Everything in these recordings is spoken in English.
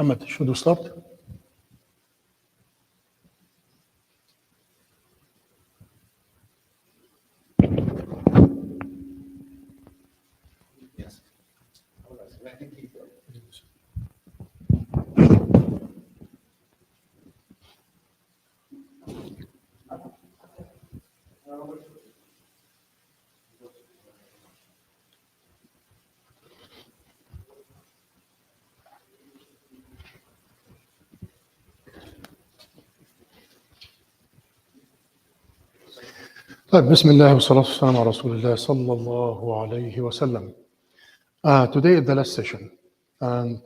Ahmed, should we start? Yes. طيب بسم الله والصلاة والسلام على رسول الله صلى الله عليه وسلم. Today is the last session, and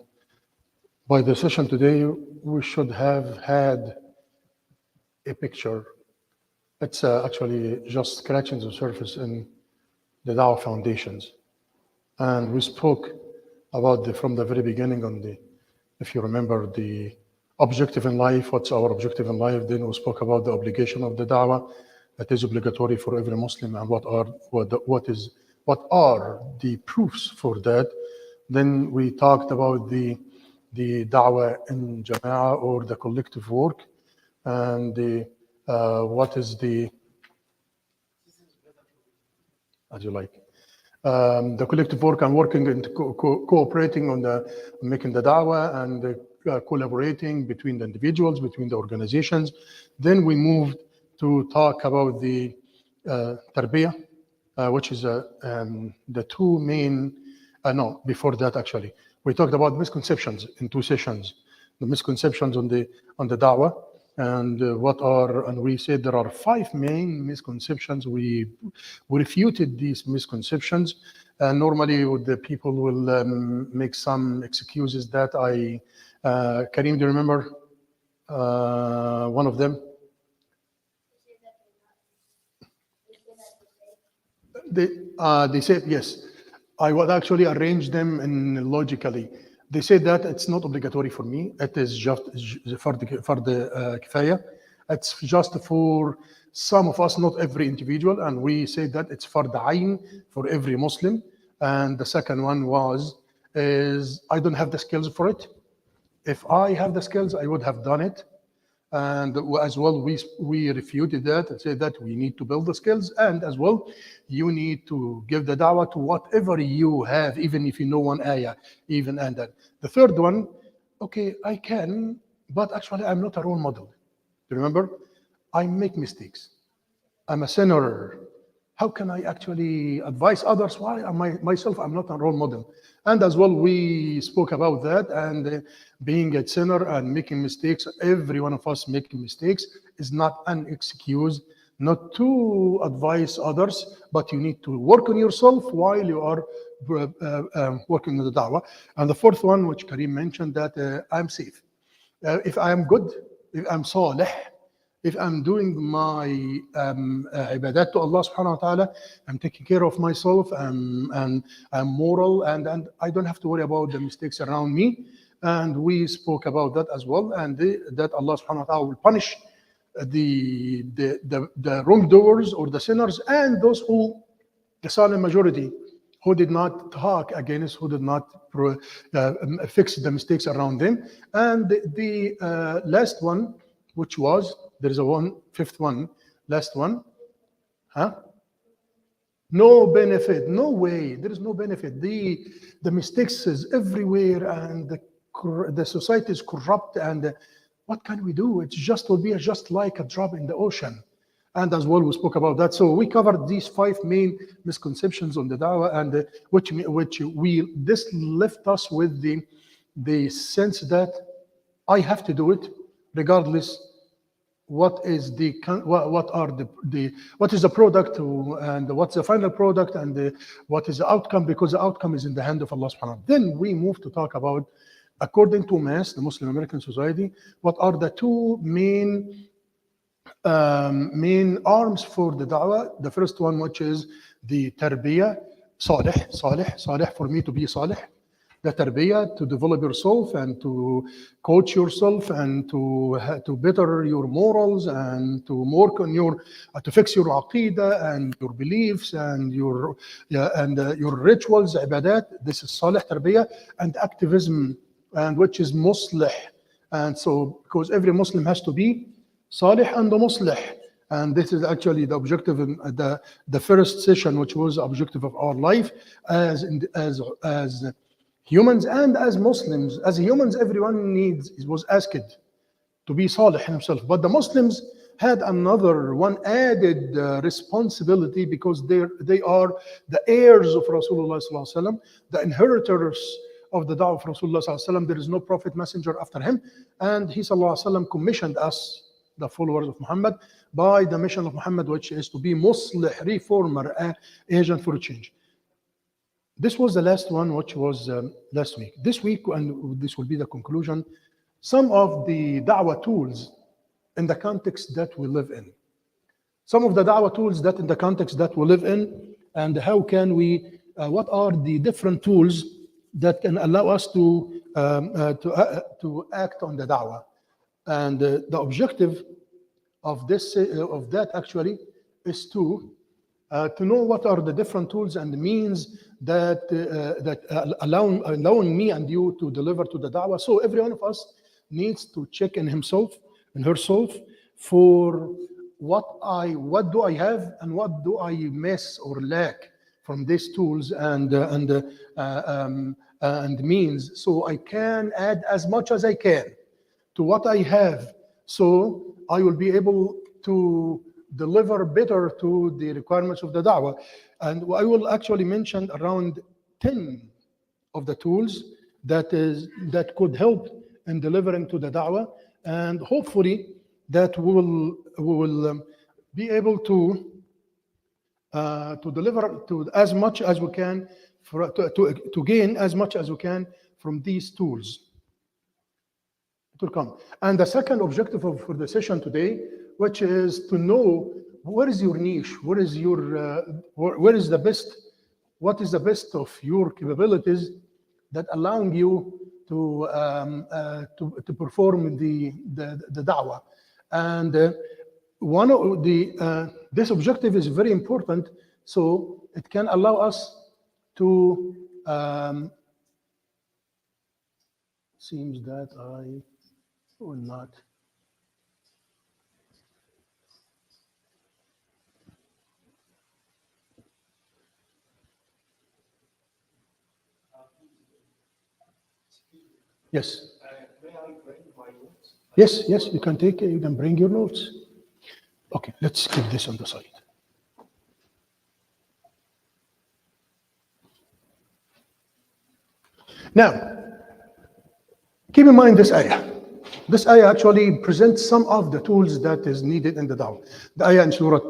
by the session today we should have had a picture. It's actually just scratching the surface in the Dawah foundations, and we spoke about from the very beginning on the, if you remember, the objective in life. What's our objective in life? Then we spoke about the obligation of the Dawah that is obligatory for every Muslim, and what are the proofs for that. Then we talked about the Dawah in Jama'ah, or the collective work, and what is the, as you like, the collective work and working and cooperating on making the Dawah, and collaborating between the individuals, between the organizations. Then we moved to talk about the Tarbiyah, which is the two main, before that actually, we talked about misconceptions in 2 sessions, the misconceptions on the Dawah, and and we said there are 5 main misconceptions. We refuted these misconceptions, and normally the people will make some excuses that Karim, do you remember one of them? They said, yes, I would actually arrange them in logically. They said that it's not obligatory for me. It is just for the kifaya. It's just for some of us, not every individual. And we say that it's fard ayn for every Muslim. And the second one is I don't have the skills for it. If I have the skills, I would have done it. And as well, we refuted that and said that we need to build the skills, and as well, you need to give the Dawah to whatever you have, even if you know one ayah, even. And then the third one, okay, I can, but actually I'm not a role model. Remember, I make mistakes. I'm a sinner. How can I actually advise others? Why myself, I'm not a role model. And as well, we spoke about that, and being a sinner and making mistakes, every one of us making mistakes is not an excuse not to advise others, but you need to work on yourself while you are working on the Dawah. And the fourth one, which Karim mentioned, that I'm safe. If I am good, if I'm salih, if I'm doing my ibadat to Allah subhanahu wa ta'ala, I'm taking care of myself, and I'm moral, and I don't have to worry about the mistakes around me. And we spoke about that as well, and that Allah subhanahu wa ta'ala will punish the wrongdoers or the sinners, and those who, the silent majority, who did not talk against, who did not fix the mistakes around them. And the last one, which was, there is a fifth one, last one, no benefit, no way, there is no benefit. The mistakes is everywhere, and the society is corrupt, and what can we do? It will be just like a drop in the ocean. And as well, we spoke about that. So we covered these 5 main misconceptions on the Dawah, and this left us with the sense that I have to do it regardless what is the product, and what's the final product, and what is the outcome, because the outcome is in the hand of Allah subhanahu wa ta'ala. Then we move to talk about, according to MAS, the Muslim American Society, what are the 2 main arms for the Dawah. The first one, which is the Tarbiyah, salih, for me to be salih. The Tarbiyah, to develop yourself and to coach yourself, and to better your morals, and to work on to fix your aqidah and your beliefs and your rituals, ibadat. This is salih Tarbiyah. And activism and which is muslih. And so, because every Muslim has to be salih and muslih. And this is actually the objective in the first session, which was the objective of our life as humans and as Muslims. As humans, everyone was asked to be salih himself. But the Muslims had another one added responsibility, because they are the heirs of Rasulullah sallallahu alaihi wasallam, the inheritors of the Dawah of Rasulullah sallallahu alaihi wasallam. There is no prophet messenger after him, and he sallallahu alaihi wasallam commissioned us, the followers of Muhammad, by the mission of Muhammad, which is to be muslih, reformer, agent for change. This was the last one, which was last week. This week, and this will be the conclusion, some of the da'wah tools in the context that we live in. Some of the da'wah tools that in the context that we live in, and how can we, what are the different tools that can allow us to act on the da'wah. And the objective of that actually is to know what are the different tools and means that allowing me and you to deliver to the da'wah. So every one of us needs to check in himself and herself for what do I have and what do I miss or lack from these tools and means, so I can add as much as I can to what I have, so I will be able to deliver better to the requirements of the da'wah. And I will actually mention around 10 of the tools that could help in delivering to the da'wah, and hopefully that we will be able to deliver to as much as we can, to gain as much as we can from these tools. It will come. And the second objective for the session today, which is to know what is your niche, what is the best, what is the best of your capabilities that allowing you to perform the da'wah. And one of this objective is very important, so it can allow us to seems that I will not. Yes. May I bring my notes? Yes, you can bring your notes. Okay, let's keep this on the side. Now, keep in mind this ayah. This ayah actually presents some of the tools that is needed in the da'wah. The ayah in Surah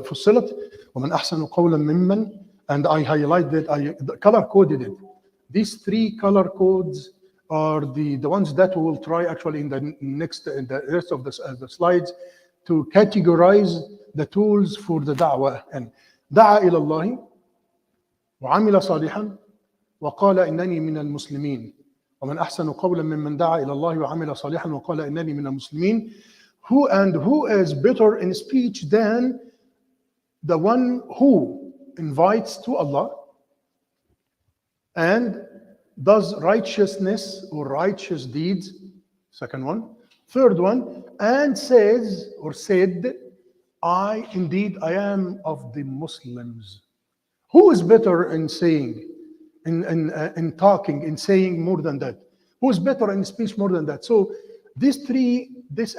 Fussilat, وَمَنْ أَحْسَنُ قَوْلًا مِمَّنْ, and I highlighted, I color coded it. These three color codes are the ones that we will try actually in the rest of the slides to categorize the tools for the da'wah. And دعا إلى الله وعمل صالحا وقال إنني من المسلمين ومن أحسن قولا ممن دعا إلى الله وعمل صالحا وقال إنني من المسلمين. Who is better in speech than the one who invites to Allah and does righteousness or righteous deeds? Second one. Third one, and says or said, I am of the Muslims. Who is better in saying, in talking, in saying more than that? Who is better in speech more than that? So this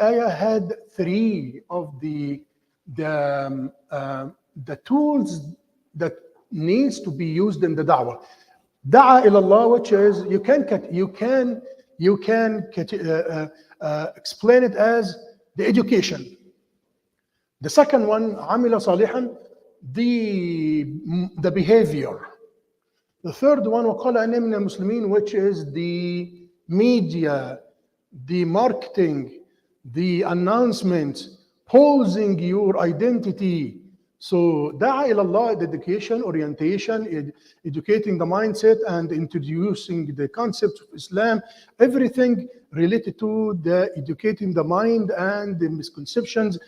ayah had three of the tools that needs to be used in the da'wah. Da'a ila Allah, which is you can explain it as the education. The second one, amila salihan, the behavior. The third one, وَقَالَ أَنَّ مِنَ الْمُسْلِمِينَ, which is the media, the marketing, the announcement, posing your identity. So, da'a ila Allah, dedication, orientation, educating the mindset and introducing the concept of Islam, everything related to the educating the mind and the misconceptions,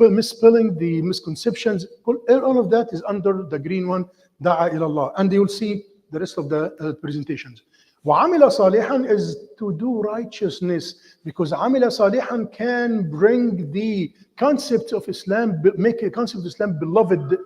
misspelling the misconceptions, all of that is under the green one, da'a ila Allah. And you will see the rest of the presentations. وعمل صالحا is to do righteousness, because عمل صالحا can bring the concept of Islam, make a concept of Islam beloved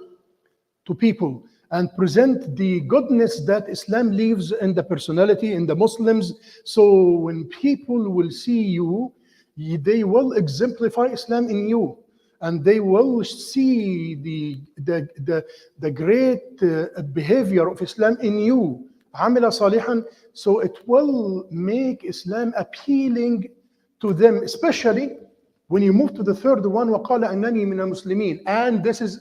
to people, and present the goodness that Islam lives in the personality in the Muslims. So when people will see you, they will exemplify Islam in you, and they will see the great behavior of Islam in you. عمل صالحا, so it will make Islam appealing to them, especially when you move to the third one, وقال أنني من المسلمين, and this is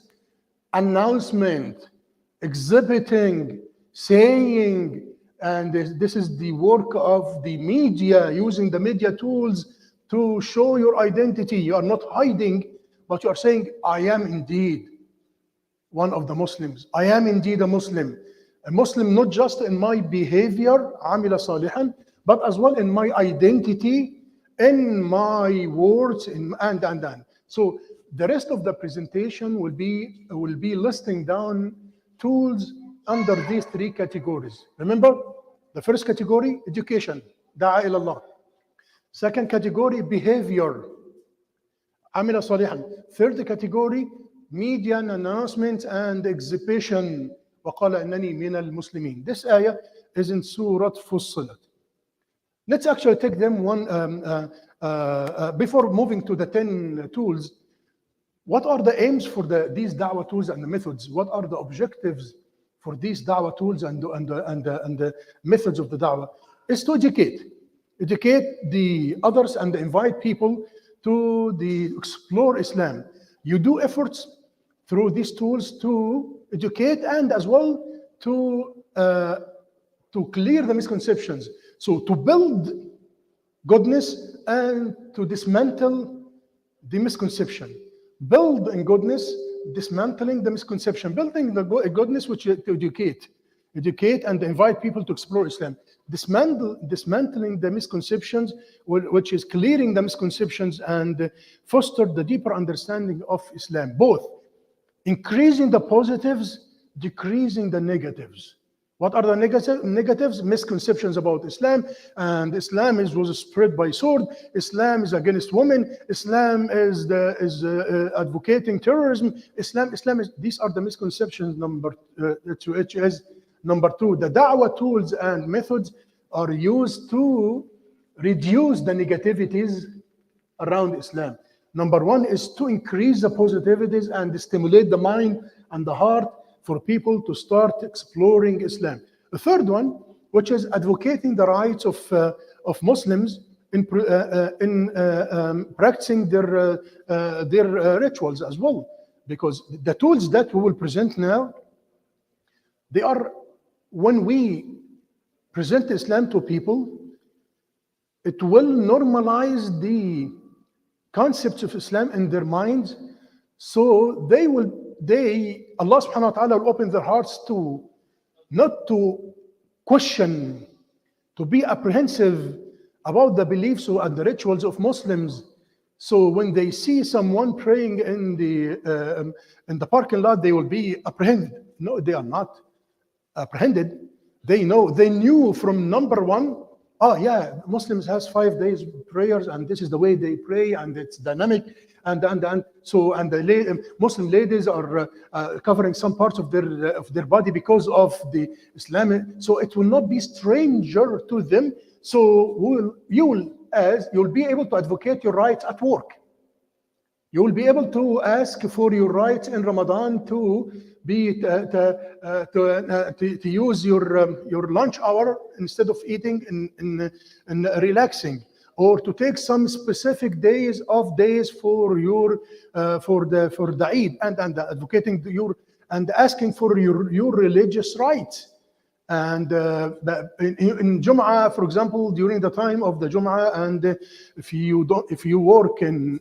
announcement, exhibiting, saying, and this is the work of the media, using the media tools to show your identity. You are not hiding, but you are saying, I am indeed one of the Muslims. I am indeed a Muslim. A Muslim not just in my behavior, عامل صالحا, but as well in my identity, in my words, and. So the rest of the presentation will be listing down tools under these three categories. Remember, the first category, education, دعا إلى الله. Second category, behavior, عمل صالحا. Third category, media and announcements and exhibition, وقال إنني من المسلمين. This ayah is in Surah Fussilat. Let's actually take them one, before moving to the 10 tools. What are the aims for these da'wah tools and the methods? What are the objectives for these da'wah tools and the methods of the da'wah? Is to educate the others and invite people to explore Islam. You do efforts through these tools to educate and as well to clear the misconceptions. So to build goodness and to dismantle the misconception. Build in goodness, dismantling the misconception. Building the goodness, which to educate and invite people to explore Islam. Dismantling the misconceptions, which is clearing the misconceptions and foster the deeper understanding of Islam. Both increasing the positives, decreasing the negatives. What are the negatives? Misconceptions about Islam, and Islam was spread by sword. Islam is against women. Islam is advocating terrorism. Islam is. These are the misconceptions. Number two. The da'wah tools and methods are used to reduce the negativities around Islam. Number one is to increase the positivities and stimulate the mind and the heart for people to start exploring Islam. The third one, which is advocating the rights of Muslims in practicing their rituals as well, because the tools that we will present now, they are, when we present Islam to people, it will normalize the concepts of Islam in their minds, so Allah subhanahu wa ta'ala will open their hearts to not to question, to be apprehensive about the beliefs and the rituals of Muslims. So when they see someone praying in the parking lot, they will be apprehended. No, they are not apprehended. They knew from number one, Muslims has 5 days prayers, and this is the way they pray, and it's dynamic, and the Muslim ladies are covering some parts of their body because of the Islamic. So it will not be stranger to them. So you'll be able to advocate your rights at work. You will be able to ask for your rights in Ramadan to use your lunch hour instead of eating and relaxing, or to take some specific days for the Eid and advocating and asking for your religious rights. And in Jum'ah, for example, during the time of the Jum'ah, and if you work in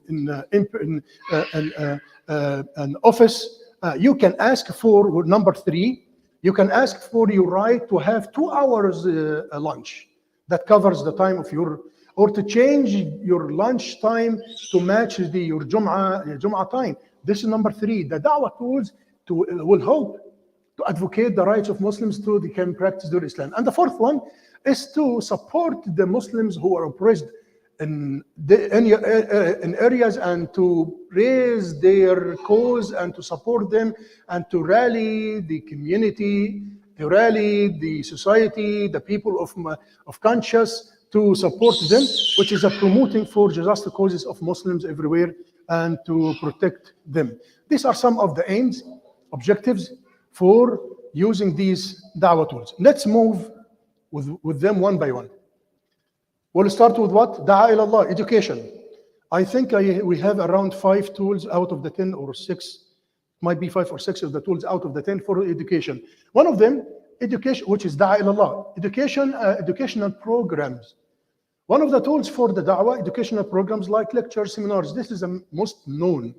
an office, you can ask for number 3. You can ask for your right to have 2 hours lunch that covers the time of or to change your lunch time to match your Jum'ah time. This is number 3. The da'wah tools will help to advocate the rights of Muslims to they can practice their Islam. And the fourth one is to support the Muslims who are oppressed in areas and to raise their cause and to support them and to rally the community, to rally the society, the people of conscience to support them, which is a promoting for just causes of Muslims everywhere and to protect them. These are some of the aims, objectives for using these da'wah tools. Let's move with them one by one. We'll start with what? Da'a ilallah, education. I think we have around 5 tools out of the 10 or 6, might be 5 or 6 of the tools out of the 10 for education. One of them, education, which is Da'a ilallah, educational programs. One of the tools for the da'wah, educational programs like lectures, seminars. This is the most known.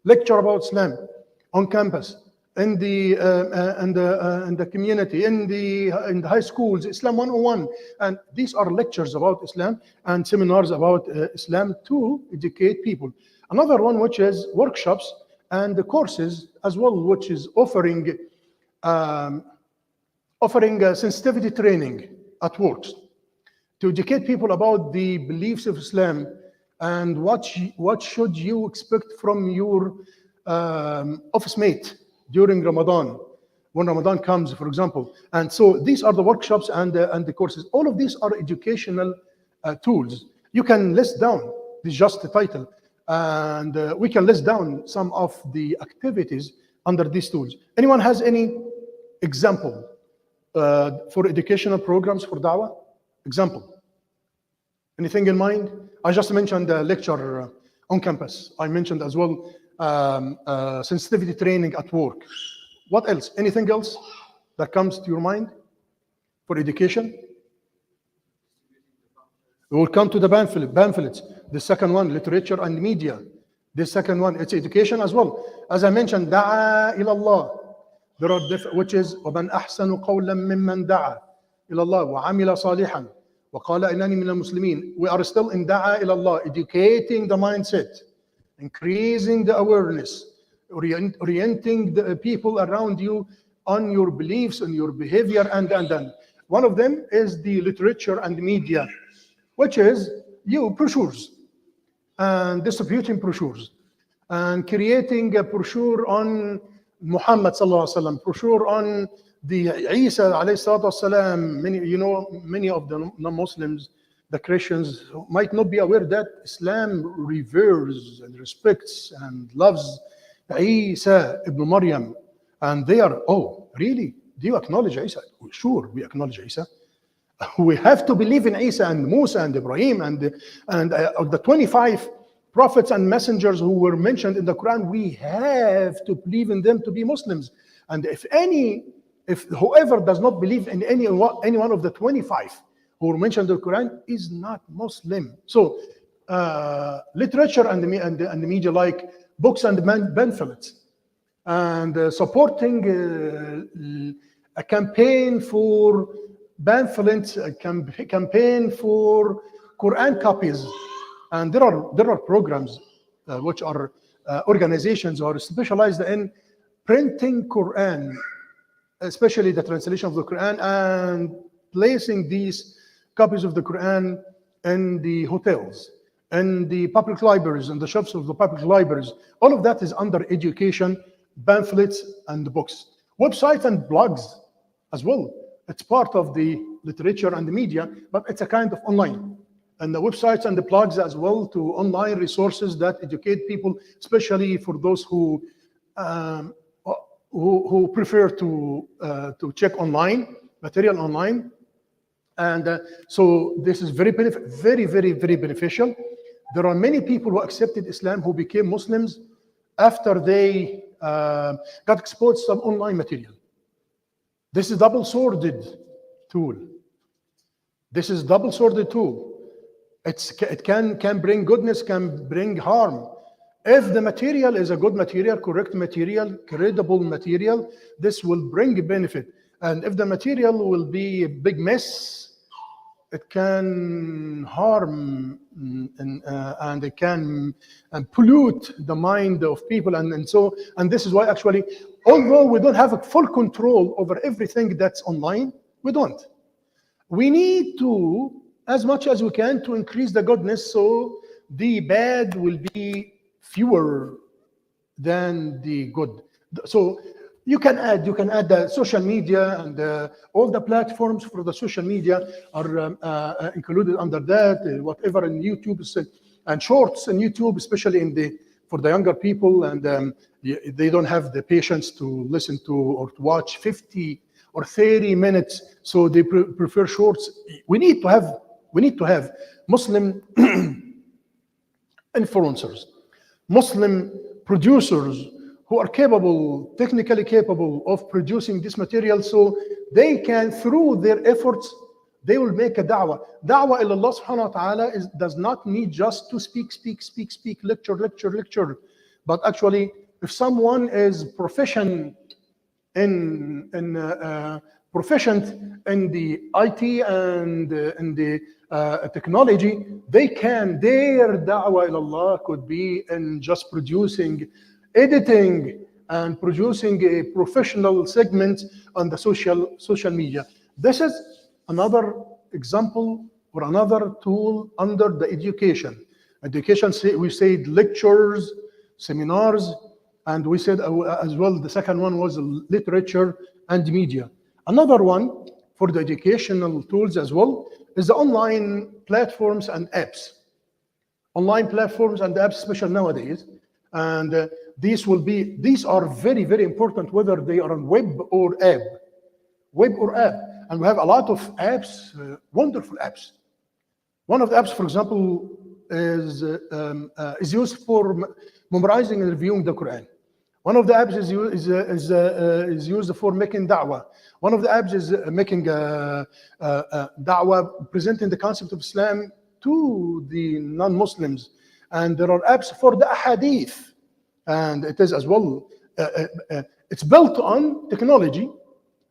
Lecture about Islam on campus, in the community, in the high schools, Islam 101. And these are lectures about Islam and seminars about Islam to educate people. Another one, which is workshops and the courses as well, which is offering sensitivity training at work to educate people about the beliefs of Islam and what should you expect from your office mate during Ramadan, when Ramadan comes, for example. And so these are the workshops and the courses. All of these are educational tools. You can list down, this is just the title, and we can list down some of the activities under these tools. Anyone has any example for educational programs for da'wah? Example. Anything in mind? I just mentioned the lecture on campus. I mentioned as well sensitivity training at work. What else? Anything else that comes to your mind for education? We will come to the pamphlets. The second one, literature and media. The second one, it's education as well. As I mentioned, da'a ilallah. There are which is وَمَنْ أَحْسَنُ قَوْلًا مِمَّنْ دَعَى إِلَى اللَّهِ وَعَمِلَ صَالِحًا وَقَالَ إِنَّنِي مِنَ الْمُسْلِمِينَ. We are still in da'a ilallah, educating the mindset, increasing the awareness, orienting the people around you on your beliefs, on your behavior, and. One of them is the literature and media, which is brochures and distributing brochures and creating a brochure on Muhammad sallallahu alaihi wasallam, brochure on the Isa alayhi salatu wasalam. Many of the non-Muslims, the Christians, might not be aware that Islam reveres and respects and loves Isa ibn Maryam. And they are, oh, really? Do you acknowledge Isa? Sure, we acknowledge Isa. We have to believe in Isa and Musa and Ibrahim and the 25 prophets and messengers who were mentioned in the Quran. We have to believe in them to be Muslims. And if whoever does not believe in any one of the 25 who were mentioned in the Quran is not Muslim. So literature and the media, like books and pamphlets, and supporting a campaign for pamphlets, a campaign for Quran copies. And there are programs which are organizations or specialized in printing Quran, especially the translation of the Quran, and placing these copies of the Quran in the hotels, in the public libraries, in the shops of the public libraries. All of that is under education, pamphlets, and books. Websites and blogs as well. It's part of the literature and the media, but it's a kind of online. And the websites and the blogs as well, to online resources that educate people, especially for those who prefer to check online material online. And so this is very, very, very beneficial. There are many people who accepted Islam who became Muslims after they got exposed to some online material. This is double-sworded tool. This is double-sworded tool. It can bring goodness, can bring harm. If the material is a good material, correct material, credible material, this will bring benefit. And if the material will be a big mess, it can harm and it can pollute the mind of people, and this is why actually, although we don't have a full control over everything that's online, we don't. We need to, as much as we can, to increase the goodness, so the bad will be fewer than the good. So you can add the social media, and all the platforms for the social media are included under that. Whatever in YouTube and shorts in YouTube, especially for the younger people, and they don't have the patience to listen to or to watch 50 or 30 minutes, so they prefer shorts. We need to have Muslim influencers, Muslim producers who are technically capable of producing this material, so they can, through their efforts, they will make a da'wah. Da'wah ila Allah subhanahu wa ta'ala does not need just to speak, lecture. But actually, if someone is proficient proficient in the IT and in the technology, their da'wah ila Allah could be in just producing, editing, and producing a professional segment on the social media. This is another example or another tool under the education. We said lectures, seminars, and we said as well, the second one was literature and media. Another one for the educational tools as well is the online platforms and apps. Online platforms and apps, especially nowadays. And these are very, very important, whether they are on web or app. And we have a lot of apps, wonderful apps. One of the apps, for example, is used for memorizing and reviewing the Quran. One of the apps is used for making da'wah. One of the apps is making da'wah, presenting the concept of Islam to the non-Muslims. And there are apps for the ahadith. And it is as well, it's built on technology,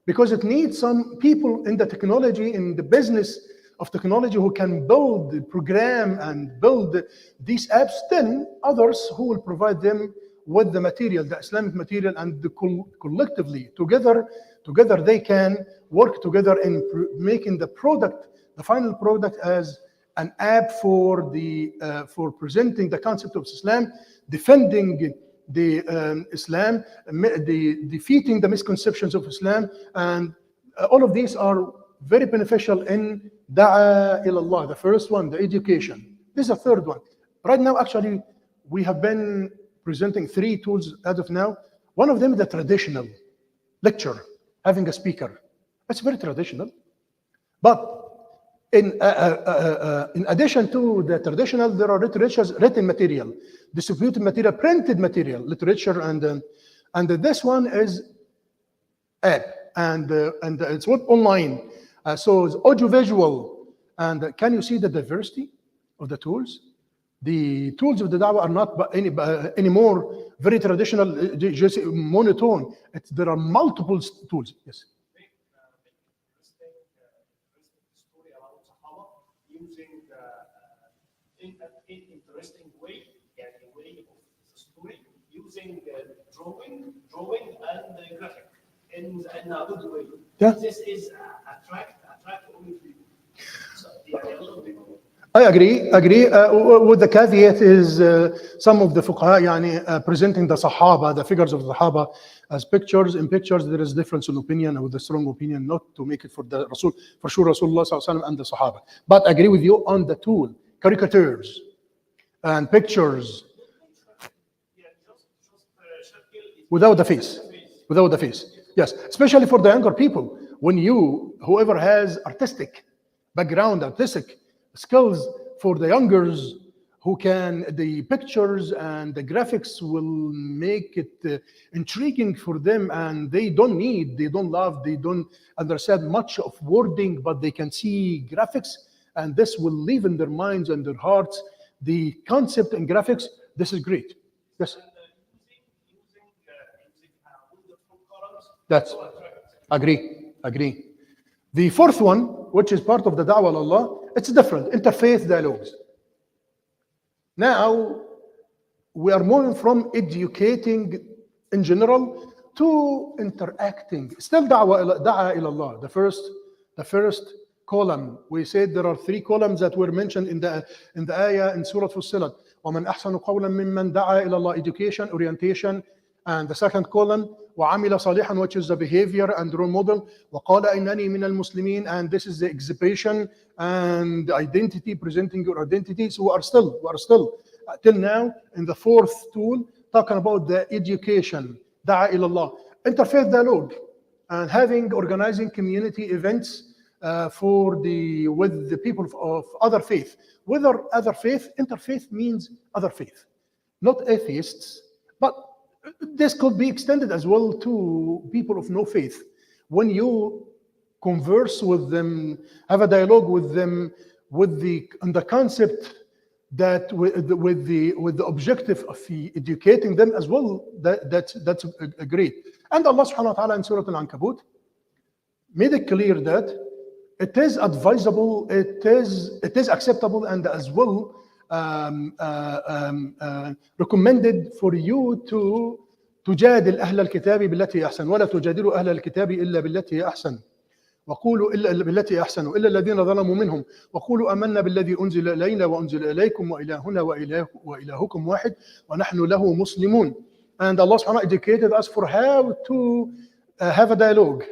because it needs some people in the technology, in the business of technology, who can build, program, and build these apps. Then others who will provide them with the material, the Islamic material, and collectively, together they can work together in making the final product, as an app for presenting the concept of Islam, defending the Islam, defeating the misconceptions of Islam, and all of these are very beneficial in Da'ah ilallah. The first one, the education. This is the third one. Right now, actually, we have been presenting 3 tools as of now. One of them is the traditional lecture, having a speaker. That's very traditional. But in addition to the traditional, there are written material, distributed material, printed material, literature, and this one is app, and it's what online. So it's audiovisual. And can you see the diversity of the tools? The tools of the da'wah are not anymore very traditional, just monotone. There are multiple tools. Yes. Story about Sahaba using interesting way, the way of the story, using drawing and graphic in a good way. Yeah. This is attract only people. So, a lot of people. I agree. With the caveat is some of the fuqaha presenting the Sahaba, the figures of the Sahaba, as pictures. In pictures, there is difference in opinion, with a strong opinion not to make it for the Rasul, for sure Rasulullah sallallahu alaihi wasallam and the Sahaba. But I agree with you on the tool, caricatures and pictures without the face. Yes, especially for the younger people. Whoever has artistic background, artistic skills, for the youngers, the pictures and the graphics will make it intriguing for them, and they don't understand much of wording, but they can see graphics, and this will live in their minds and their hearts. The concept and graphics, this is great. Yes. That's agree. The fourth one which is part of the Dawah Allah, it's different, interfaith dialogues. Now, we are moving from educating in general to interacting. Still Da'a ila Allah, the first column. We said there are 3 columns that were mentioned in the ayah in Surah Fussilat. وَمَنْ أَحْسَنُ قَوْلًا مِمَّنْ دَعَا إِلَى اللَّهِ, education, orientation. And the second column, وَعَمِلَ صَالِحًا, which is the behavior and role model. وَقَالَ إِنَّنِي مِنَ الْمُسْلِمِينَ, and this is the exhibition and identity, presenting your identity. So we are still till now in the 4th tool, talking about the education, Da'a ila Allah, interfaith dialogue, and organizing community events with the people of other faith. Whether other faith, interfaith means other faith, not atheists, but this could be extended as well to people of no faith. When you converse with them, have a dialogue with them, on the concept that with the objective of educating them as well, that's great. And Allah subhanahu wa ta'ala in Surah Al-Ankabut made it clear that it is advisable, it is acceptable, and as well recommended for you to تجادل أهل الكتاب بالتي أحسن ولا تجادلوا أهل الكتاب إلا بالتي أحسن وقولوا إلا بالتي أحسن إلا الذين ظلموا منهم وقولوا آمنا بالذي أنزل إلينا وأنزل إليكم وإلهنا وإلهكم واحد ونحن له مسلمون. And Allah subhanahu wa ta'ala educated us for how to have a dialogue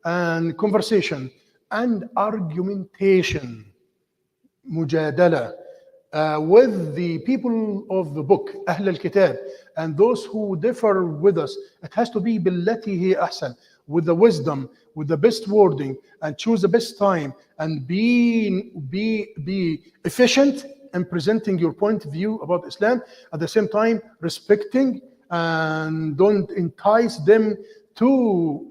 and conversation and argumentation, mujadala, with the people of the book, Ahl al-Kitab, and those who differ with us. It has to be billati hi ahsan, with the wisdom, with the best wording, and choose the best time, and be efficient in presenting your point of view about Islam. At the same time, respecting, and don't entice them to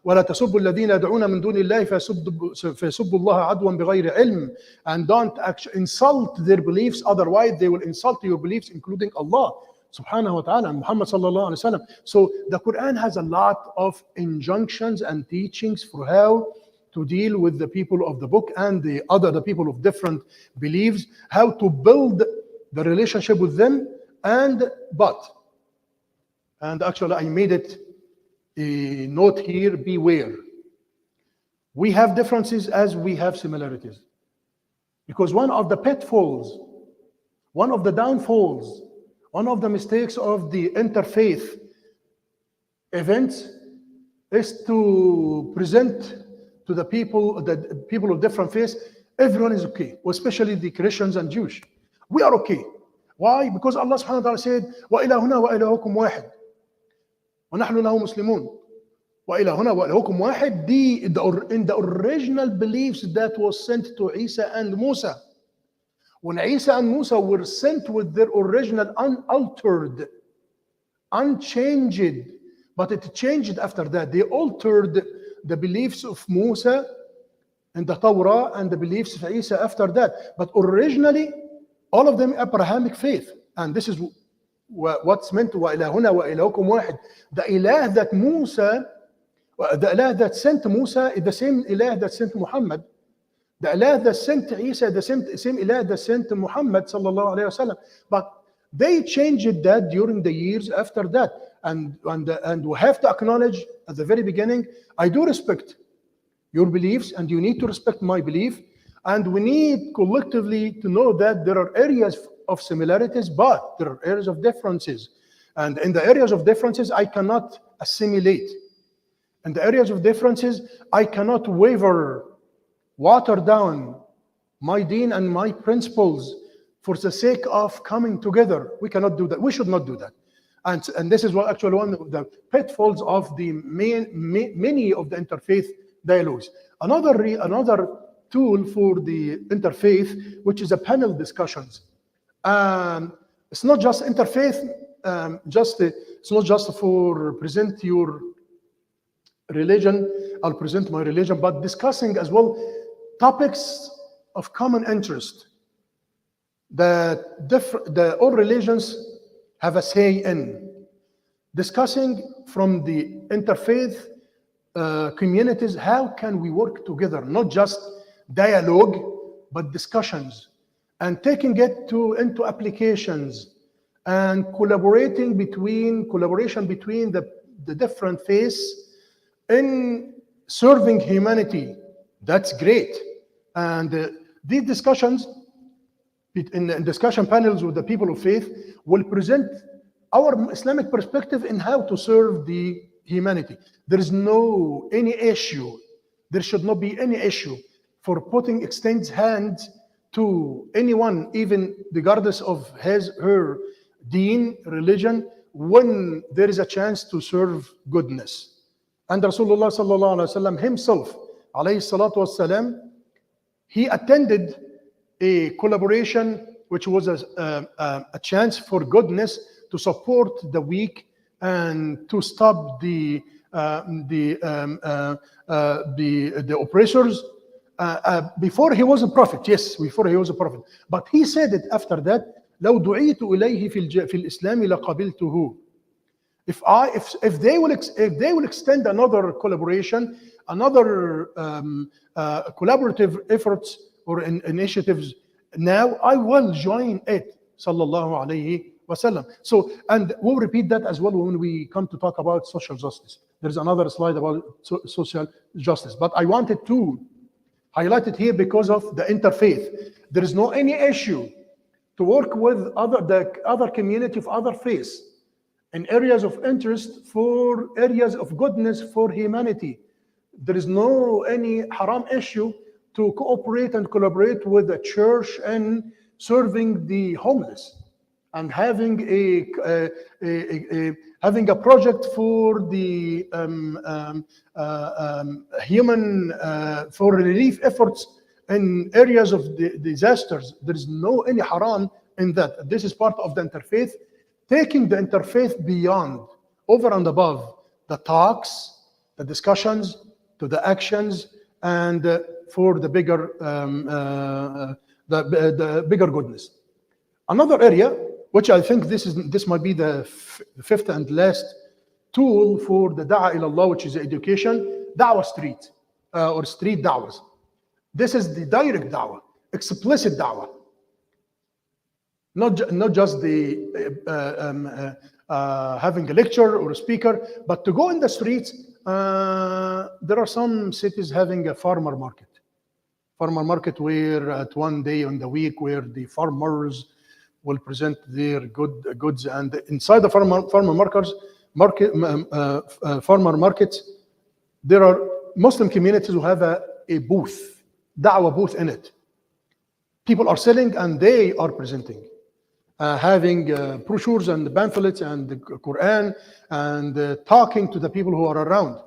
ولا تسبوا الذين يدعون من دون الله فيسبوا الله عدوا بغير علم, and don't actually insult their beliefs, otherwise they will insult your beliefs, including Allah subhanahu wa ta'ala and Muhammad sallallahu alaihi wasallam. So the Quran has a lot of injunctions and teachings for how to deal with the people of the book and the people of different beliefs, how to build the relationship with them. And actually I made it a note here: beware. We have differences as we have similarities, because one of the pitfalls, one of the downfalls, one of the mistakes of the interfaith events is to present to the people of different faiths, everyone is okay, especially the Christians and Jews. We are okay. Why? Because Allah subhanahu wa ta'ala said, وَإِلَهُنَا وَإِلَهُكُمْ وَاحِدٌ وَنَحْنُ لَهُ مُسْلِمُونَ. وَإِلَهُنَا وَإِلَهُكُمْ وَاحِدٌ, in the original beliefs that was sent to Isa and Musa. When Isa and Musa were sent with their original unaltered, unchanged, but it changed after that. They altered the beliefs of Musa and the Torah and the beliefs of Isa after that. But originally, all of them Abrahamic faith. And this is what's meant to وَإِلَهُنَا وَإِلَهُكُمْ وَاحِدٌ. The ilah that the ilah that sent Musa is the same ilah that sent Muhammad. The ilah that sent Isa, the same ilah that sent Muhammad sallallahu alayhi wa sallam. But they changed that during the years after that. And we have to acknowledge at the very beginning, I do respect your beliefs and you need to respect my belief. And we need collectively to know that there are areas of similarities, but there are areas of differences. And in the areas of differences, I cannot assimilate. In the areas of differences, I cannot water down my deen and my principles for the sake of coming together. We cannot do that. We should not do that. And this is what actually one of the pitfalls of the many of the interfaith dialogues. Another tool for the interfaith, which is a panel discussions. It's not just interfaith, it's not just for present your religion, I'll present my religion, but discussing as well topics of common interest that all religions have a say in. Discussing from the interfaith communities, how can we work together, not just dialogue, but discussions, and taking it into applications, and collaboration between the different faiths in serving humanity. That's great. And these discussions in discussion panels with the people of faith will present our Islamic perspective in how to serve the humanity. There is no any issue. There should not be any issue for putting extends hands to anyone, even regardless of her deen, religion, when there is a chance to serve goodness. And Rasulullah sallallahu alaihi wasallam himself, alayhi salatu wassalam, he attended a collaboration which was a chance for goodness to support the weak and to stop the oppressors. Before he was a prophet, yes, before he was a prophet, but he said it after that. لو دعيت إليه في الإسلام لقبلته. If they will extend another collaboration, another collaborative efforts or initiatives, now I will join it. Sallallahu alayhi wasallam. So, and we'll repeat that as well when we come to talk about social justice. There's another slide about social justice, but I wanted to highlight it here because of the interfaith. There is no any issue to work with the other community of other faiths in areas of interest, for areas of goodness for humanity. There is no any haram issue to cooperate and collaborate with the church in serving the homeless and having a project for the human for relief efforts in areas of the disasters. There is no any haram in that. This is part of the interfaith, taking the interfaith beyond, over and above the talks, the discussions, to the actions, and for the bigger the bigger goodness. Another area, which I think this might be the fifth and last tool for the Da'wah ilallah, which is education, Dawah street or street da'was. This is the direct da'wah, explicit da'wah. Not just the having a lecture or a speaker, but to go in the streets. There are some cities having a farmer market where at one day on the week where the farmers will present their goods, and inside the farmer markets, there are Muslim communities who have a booth, da'wah booth in it. People are selling and they are presenting, having brochures and pamphlets and the Quran, and talking to the people who are around.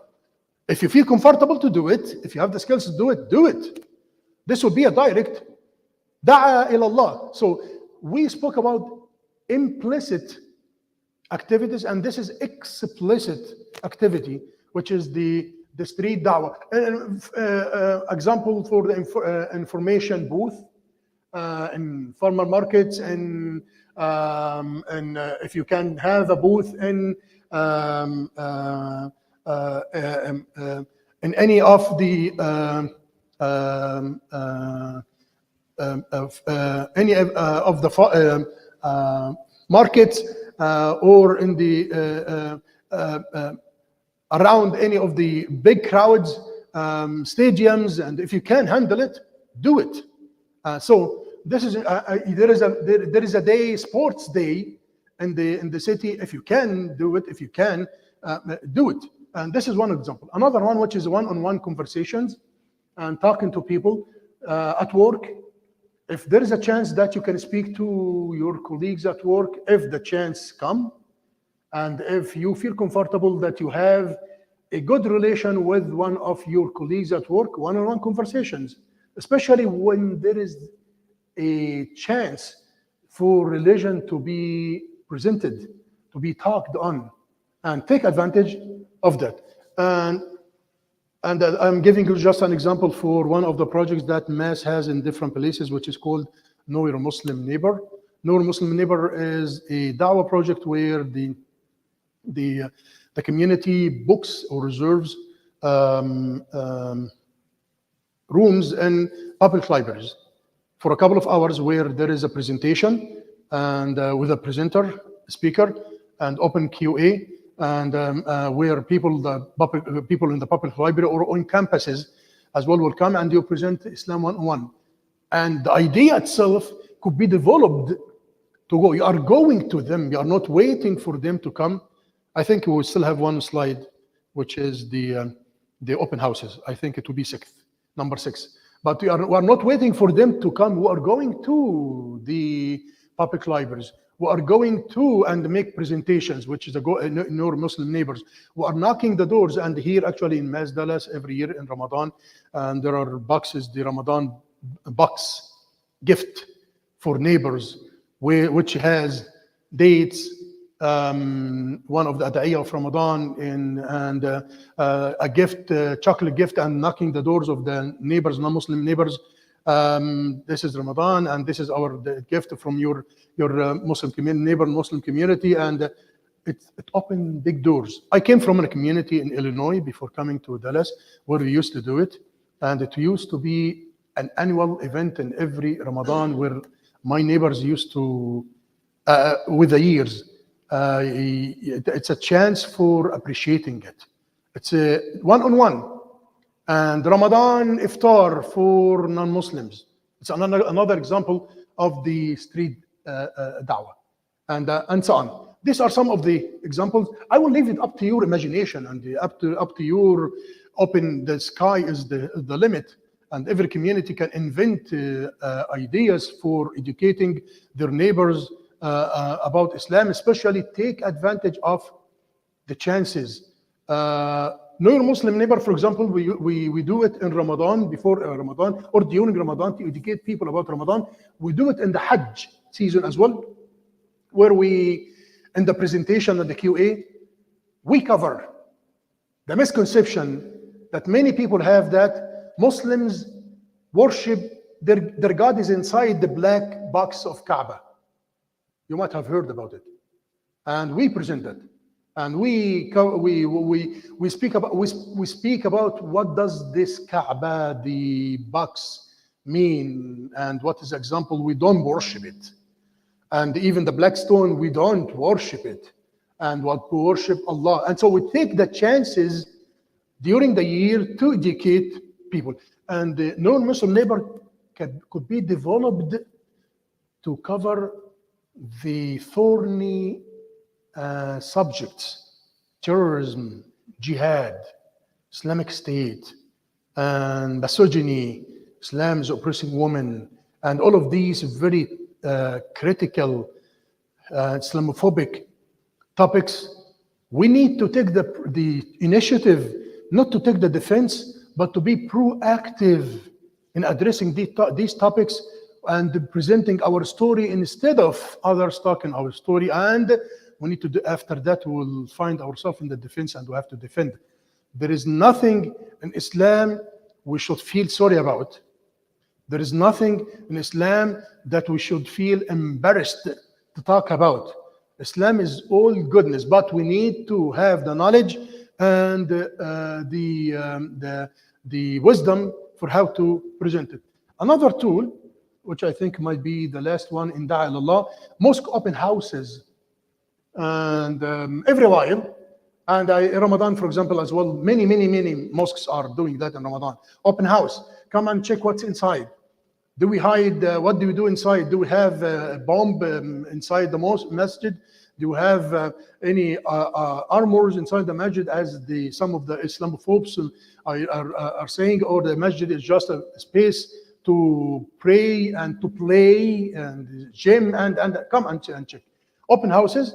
If you feel comfortable to do it, if you have the skills to do it, do it. This would be a direct Da'wah ilallah. So we spoke about implicit activities, and this is explicit activity, which is the street da'wah. Example for the information booth in farmer markets, and if you can have a booth in any of the markets, or in the around any of the big crowds, stadiums, and if you can handle it, do it. So this is there is a day, sports day in the city. If you can do it, if you can do it. And this is one example. Another one, which is one-on-one conversations and talking to people at work. If there is a chance that you can speak to your colleagues at work, if the chance come, and if you feel comfortable that you have a good relation with one of your colleagues at work, one-on-one conversations, especially when there is a chance for religion to be presented, to be talked on, and take advantage of that. And I'm giving you just an example for one of the projects that Mass has in different places, which is called Know Your Muslim Neighbor. Know Your Muslim Neighbor is a Dawah project where the community books or reserves um, um, rooms in public libraries for a couple of hours where there is a presentation and with a presenter, speaker, and open QA, and where people in the public library or on campuses as well will come and you present Islam 101. And the idea itself could be developed to go. You are going to them. You are not waiting for them to come. I think we will still have one slide, which is the open houses. I think it will be number 6. But we are not waiting for them to come. We are going to the public libraries. We are going to and make presentations, which is in our Muslim neighbors. We are knocking the doors, and here actually in Mas Dallas every year in Ramadan, and there are boxes, the Ramadan box gift for neighbors, which has dates, one of the ada'iyah of Ramadan, and a gift, chocolate gift, and knocking the doors of the neighbors, non-Muslim neighbors. This is Ramadan, and this is the gift from your Muslim community, neighbor Muslim community, and it opened big doors. I came from a community in Illinois before coming to Dallas, where we used to do it, and it used to be an annual event in every Ramadan where my neighbors used to, with the years, it's a chance for appreciating it. It's a one-on-one. And Ramadan iftar for non-Muslims. It's another example of the street dawah, and so on. These are some of the examples. I will leave it up to your imagination and up to your open. The sky is the limit, and every community can invent ideas for educating their neighbors about Islam. Especially take advantage of the chances. Know your Muslim neighbor, for example, we do it in Ramadan, before Ramadan, or during Ramadan to educate people about Ramadan. We do it in the Hajj season as well, where in the presentation and the QA, we cover the misconception that many people have that Muslims worship, their God is inside the black box of Kaaba. You might have heard about it. And we present that. And we speak about what does this Kaaba, the box, mean, and what is the example. We don't worship it, and even the black stone, we don't worship it, and what we worship Allah. And so we take the chances during the year to educate people, and the non-Muslim neighbor could be developed to cover the thorny subjects: terrorism, jihad, Islamic State, and misogyny, Islam's oppressing women, and all of these very critical Islamophobic topics. We need to take the initiative, not to take the defense, but to be proactive in addressing these topics and presenting our story instead of others talking our story. And we need to do, after that, we will find ourselves in the defense, and we have to defend. There is nothing in Islam we should feel sorry about. There is nothing in Islam that we should feel embarrassed to talk about. Islam is all goodness, but we need to have the knowledge and the wisdom for how to present it. Another tool, which I think might be the last one in Dawah ilallah, mosque open houses. And every while, and in Ramadan, for example, as well, many mosques are doing that in Ramadan. Open house, come and check what's inside. Do we hide? What do we do inside? Do we have a bomb inside the masjid? Do we have any armors inside the masjid, as some of the Islamophobes are saying, or the masjid is just a space to pray and to play and gym and come and check. Open houses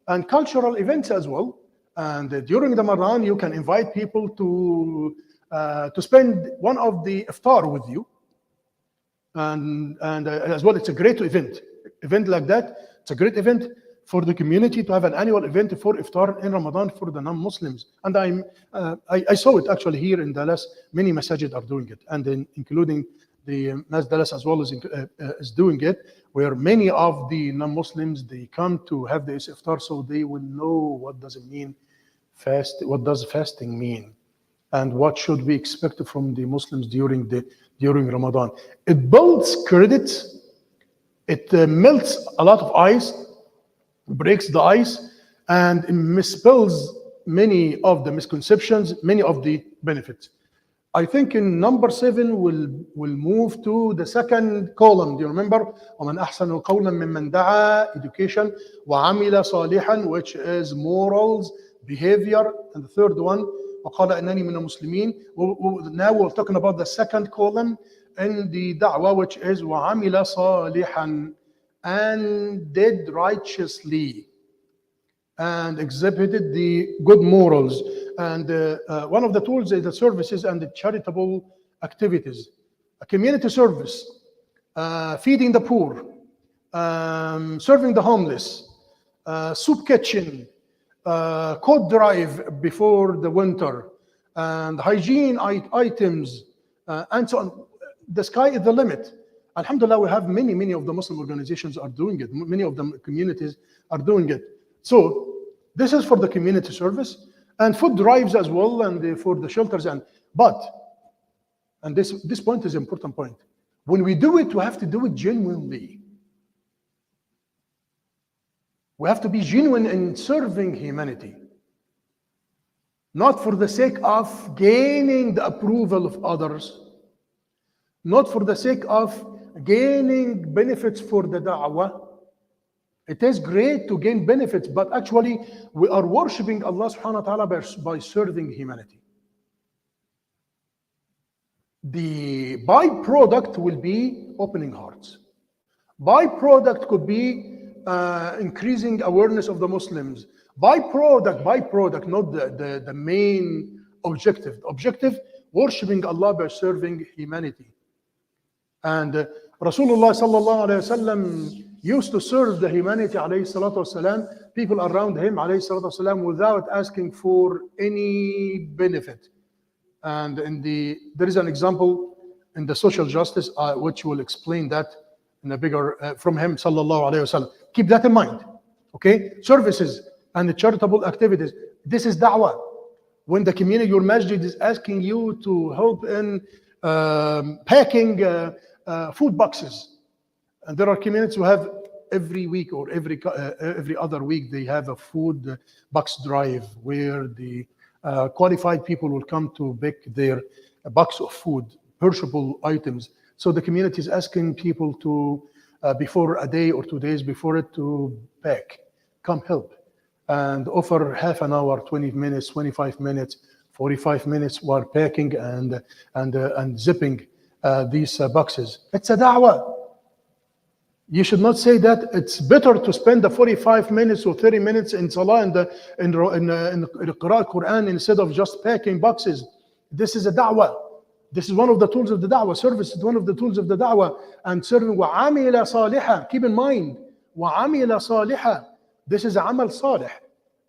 and cultural events as well. And during the Ramadan, you can invite people to spend one of the iftar with you. And as well, it's a great event like that. It's a great event for the community to have an annual event for iftar in Ramadan for the non-Muslims. And I saw it actually here in Dallas. Many masajid are doing it, and including the Mas Dallas as well is doing it, where many of the non-Muslims, they come to have this iftar, so they will know what does it mean fast. What does fasting mean? and what should we expect from the Muslims during Ramadan. It builds credit, it melts a lot of ice, breaks the ice, and misspells many of the misconceptions, many of the benefits. I think in number 7 we'll move to the second column. Do you remember? وَمَنْ أَحْسَنُ قَوْلًا مِمَّنْ دَعَا, education, وَعَمِلَ صَالِحًا, which is morals, behavior, and the third one, وَقَالَ إِنَّنِي مِنَ الْمُسْلِمِينَ. Now we're talking about the second column in the da'wah, which is وَعَمِلَ صَالِحًا, and did righteously, and exhibited the good morals. And one of the tools is the services and the charitable activities. A community service, feeding the poor, serving the homeless, soup kitchen, coat drive before the winter, and hygiene items, and so on. The sky is the limit. Alhamdulillah, we have many of the Muslim organizations are doing it. Many of the communities are doing it. So this is for the community service and food drives as well, and for the shelters. And this point is an important point. When we do it, we have to do it genuinely. We have to be genuine in serving humanity, not for the sake of gaining the approval of others, not for the sake of gaining benefits for the da'wah. It is great to gain benefits, but actually we are worshipping Allah subhanahu wa ta'ala by serving humanity. The byproduct will be opening hearts. Byproduct could be increasing awareness of the Muslims. Byproduct, not the main objective. Objective, worshipping Allah by serving humanity. And Rasulullah sallallahu alayhi wasallam used to serve the humanity alayhi salatu wasalam, people around him alayhi salatu wasalam, without asking for any benefit. And there is an example in the social justice which will explain that in a bigger from him sallallahu alayhi wasallam. Keep that in mind. Okay, services and the charitable activities. This is da'wah. When the community, your masjid is asking you to help in packing food boxes, and there are communities who have every week or every other week they have a food box drive where the qualified people will come to pick their box of food, perishable items. So the community is asking people to before a day or 2 days before it to pack, come help, and offer half an hour, 20 minutes, 25 minutes, 45 minutes while packing and zipping these boxes. It's a da'wah. You should not say that it's better to spend the 45 minutes or 30 minutes in salah in the Quran instead of just packing boxes. This is a da'wah. This is one of the tools of the da'wah. Service is one of the tools of the da'wah. And serving وَعَمِلَ صَالِحًا. Keep in mind, وَعَمِلَ صَالِحًا. This is amal salih.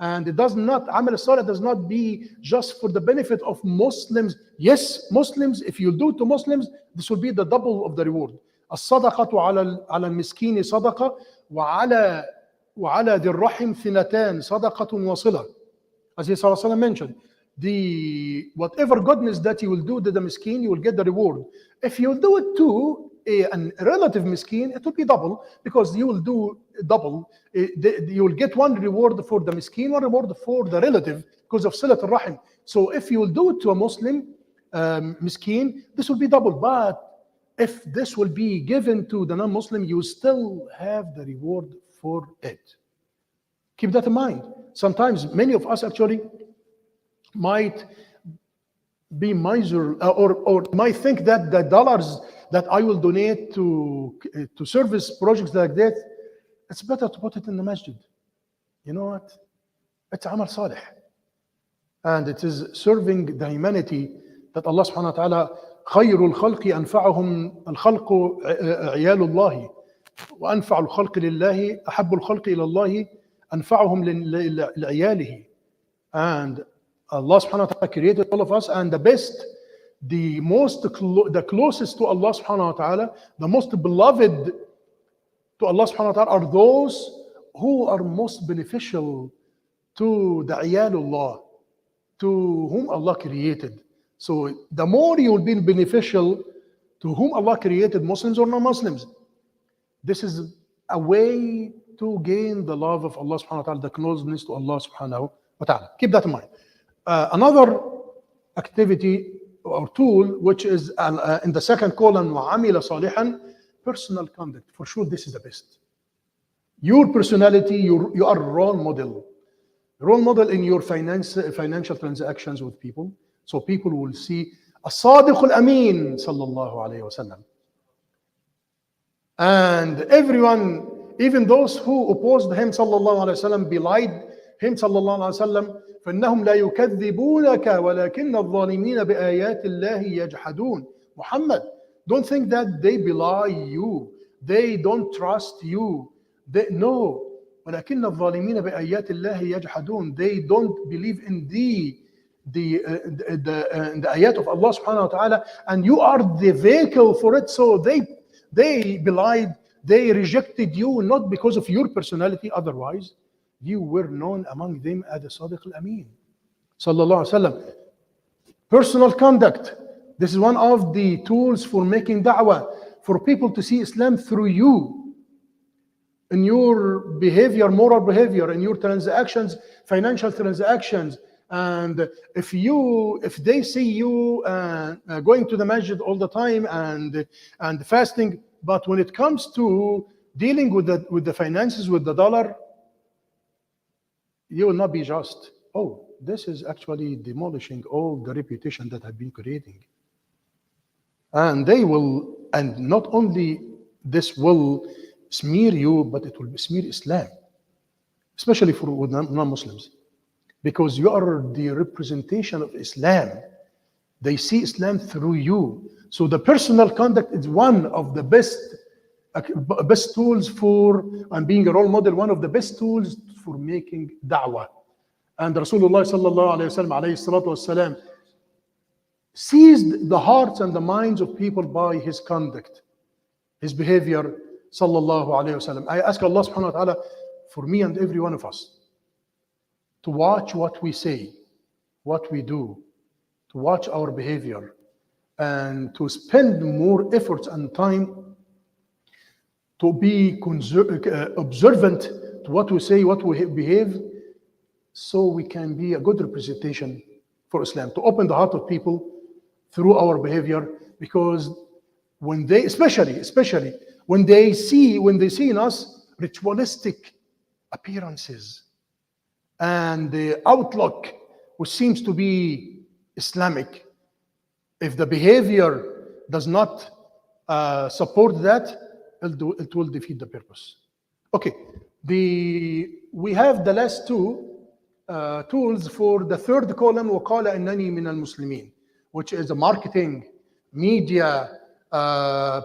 And it does not, amal salih does not be just for the benefit of Muslims. Yes, Muslims, if you do to Muslims, this will be the double of the reward. الصدقة على المسكين صدقة وعلى ذي الرحم ثنتان صدقة وصلة. As he sallallahu alaihi wasallam mentioned, the whatever goodness that you will do to the miskin, you will get the reward. If you do it to a relative miskin, it will be double, because you will do double. You will get one reward for the miskin, one reward for the relative because of silat al-rahim. So if you will do it to a Muslim miskin, this will be double. But if this will be given to the non-Muslim, you still have the reward for it. Keep that in mind. Sometimes many of us actually might be miser or might think that the dollars that I will donate to service projects like that, it's better to put it in the masjid. You know what? It's amal salih. And it is serving the humanity that Allah subhanahu wa ta'ala خير الخلق أنفعهم الخلق عيال الله وأنفع الخلق لله أحب الخلق إلى الله أنفعهم لعياله. And Allah subhanahu wa ta'ala created all of us, and the best, the closest to Allah subhanahu wa ta'ala, the most beloved to Allah subhanahu wa ta'ala are those who are most beneficial to the عيال Allah, to whom Allah created. So the more you will be beneficial to whom Allah created, Muslims or non-Muslims. This is a way to gain the love of Allah subhanahu wa ta'ala, the closeness to Allah subhanahu wa ta'ala. Keep that in mind. Another activity or tool, which is in the second column, وَعَمِلَ صَالِحًا, personal conduct. For sure, this is the best. Your personality, you are a role model. Role model in your financial transactions with people. So people will see الصادق الأمين صلى الله عليه وسلم. And everyone, even those who opposed him صلى الله عليه وسلم, belied him صلى الله عليه وسلم, فإنهم لا يكذبونك ولكن الظالمين بآيات الله يجحدون. Muhammad, don't think that they belie you. They don't trust you. No. ولكن الظالمين بآيات الله يجحدون. They don't believe in the ayat of Allah subhanahu wa ta'ala, and you are the vehicle for it. So they belied, they rejected you, not because of your personality. Otherwise, you were known among them as the Sadiq al-Amin. Sallallahu alaihi wasallam. Personal conduct. This is one of the tools for making da'wah, for people to see Islam through you. In your behavior, moral behavior, in your transactions, financial transactions. And if they see you going to the masjid all the time and fasting, but when it comes to dealing with the finances, with the dollar, you will not be just. Oh, this is actually demolishing all the reputation that I've been creating. And they will, and not only this will smear you, but it will smear Islam, especially for non-Muslims. Because you are the representation of Islam. They see Islam through you. So the personal conduct is one of the best tools for, and being a role model, one of the best tools for making da'wah. And Rasulullah sallallahu alayhi wa sallam, alayhi salatu wasalam, seized the hearts and the minds of people by his conduct, his behavior, sallallahu alayhi wa sallam. I ask Allah subhanahu wa ta'ala for me and every one of us to watch what we say, what we do, to watch our behavior, and to spend more efforts and time to be observant to what we say, what we behave, so we can be a good representation for Islam, to open the heart of people through our behavior. Because when they, especially when they see in us ritualistic appearances and the outlook which seems to be Islamic, if the behavior does not support that, it will defeat the purpose. Okay, we have the last two tools for the third column, وَقَالَ إِنَّنِي مِنَ الْمُسْلِمِينَ, which is the marketing, media,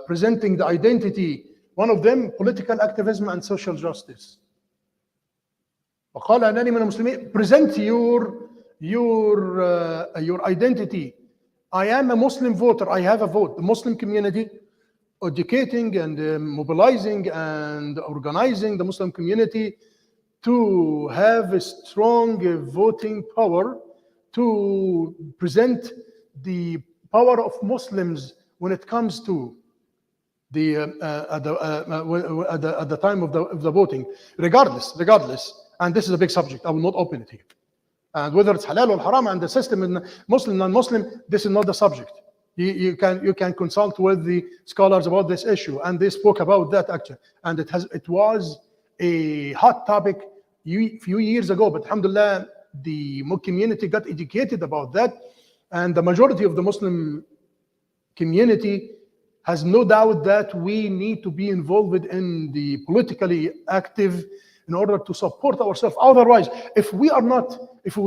presenting the identity. One of them, political activism and social justice. وَقَالَ إِنَّنِي مِنَ الْمُسْلِمِينَ, present your identity. I am a Muslim voter, I have a vote. The Muslim community, educating and mobilizing and organizing the Muslim community to have a strong voting power, to present the power of Muslims when it comes to at the time of the voting, regardless. And this is a big subject. I will not open it here. And whether it's halal or haram and the system in Muslim, non-Muslim, this is not the subject. You can consult with the scholars about this issue, and they spoke about that actually. And it was a hot topic few years ago, but alhamdulillah, the community got educated about that, and the majority of the Muslim community has no doubt that we need to be involved in the politically active in order to support ourselves. Otherwise, if we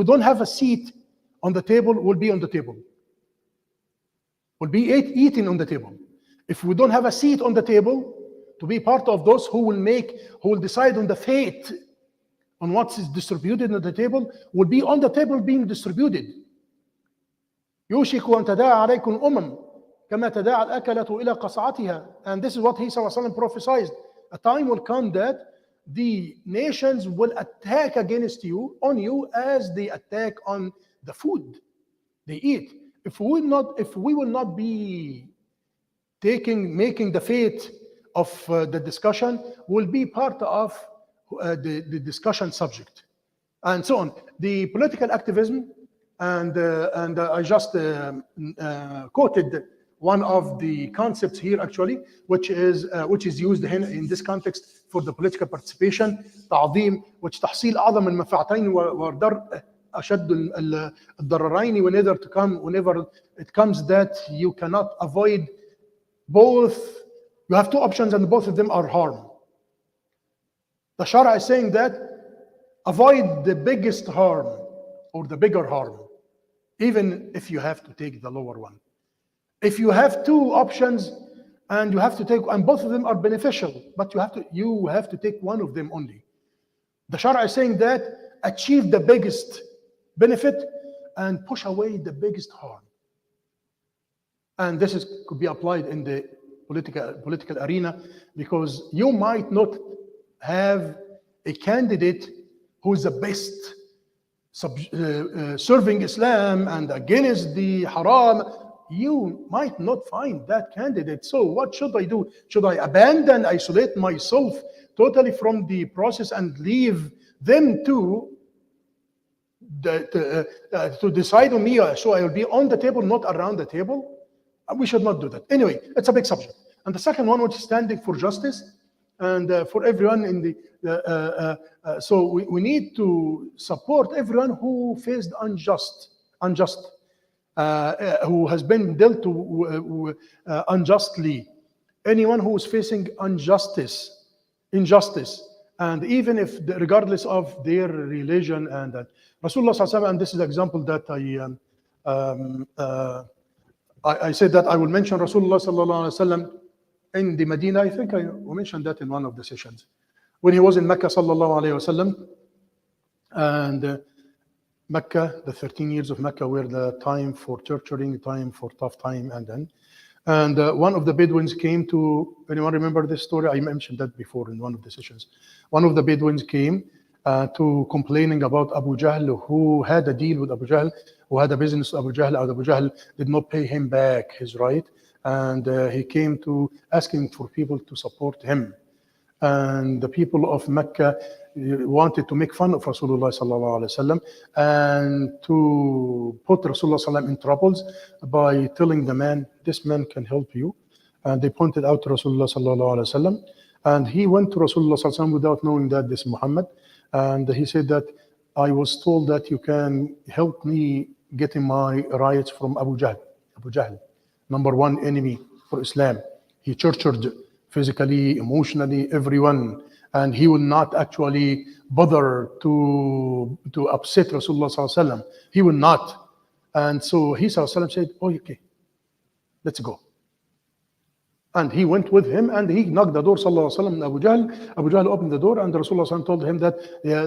don't have a seat on the table, we'll be on the table. We'll be eating on the table. If we don't have a seat on the table to be part of those who will decide on the fate, on what is distributed on the table, will be on the table being distributed. يوشك أن تداعى عليكم أمم كما تداعى الأكلة إلى قصعتها. And this is what he ﷺ prophesied. A time will come that the nations will attack against you, on you, as they attack on the food they eat. If we will not be making the fate of the discussion, will be part of the discussion subject, and so on. The political activism, and I just quoted one of the concepts here actually, which is used in this context for the political participation. تعظيم which تحصيل أعظم المنفعتين ودرء أشد الضررين whenever it comes that you cannot avoid both. You have two options and both of them are harm. The Shariah is saying that avoid the biggest harm or the bigger harm, even if you have to take the lower one. If you have two options and you have to take, and both of them are beneficial, but you have to take one of them only. The Shariah is saying that achieve the biggest benefit and push away the biggest harm. And this could be applied in the political arena, because you might not have a candidate who is the best serving Islam and against the haram. You might not find that candidate. So what should I do? Should I isolate myself totally from the process and leave them to decide on me? So I will be on the table, not around the table. We should not do that. Anyway, it's a big subject. And the second one, which is standing for justice and for everyone in the. So we need to support everyone who faced unjust, who has been dealt to unjustly. Anyone who is facing injustice, and even if regardless of their religion, and Rasulullah sallallahu alaihi wasallam, and this is an example that I said that I will mention Rasulullah sallallahu alaihi wasallam in the Medina. I think I mentioned that in one of the sessions when he was in Mecca sallallahu alaihi wasallam, and Mecca, the 13 years of Mecca were the time for torturing, time for tough time, and one of the Bedouins came to. Anyone remember this story? I mentioned that before in one of the sessions. One of the Bedouins came to complaining about Abu Jahl, who had a deal with Abu Jahl, who had a business with Abu Jahl, and Abu Jahl did not pay him back his right, and he came to asking for people to support him. And the people of Mecca wanted to make fun of Rasulullah sallallahu alaihi wasallam and to put Rasulullah sallallahu in troubles by telling the man, this man can help you. And they pointed out to Rasulullah sallallahu alaihi wasallam, and he went to Rasulullah sallallahu alaihi wasallam without knowing that this is Muhammad, and he said that I was told that you can help me getting my rights from Abu Jahl. Abu Jahl, number one enemy for Islam. He tortured physically, emotionally, everyone, and he will not actually bother to upset Rasulullah sallallahu alaihi wasallam. He will not. And so he sallallahu alaihi wasallam said, oh, okay, let's go. And he went with him, and he knocked the door, sallallahu alaihi wasallam, Abu Jahl. Abu Jahl opened the door, and Rasulullah sallallahu alaihi wasallam told him that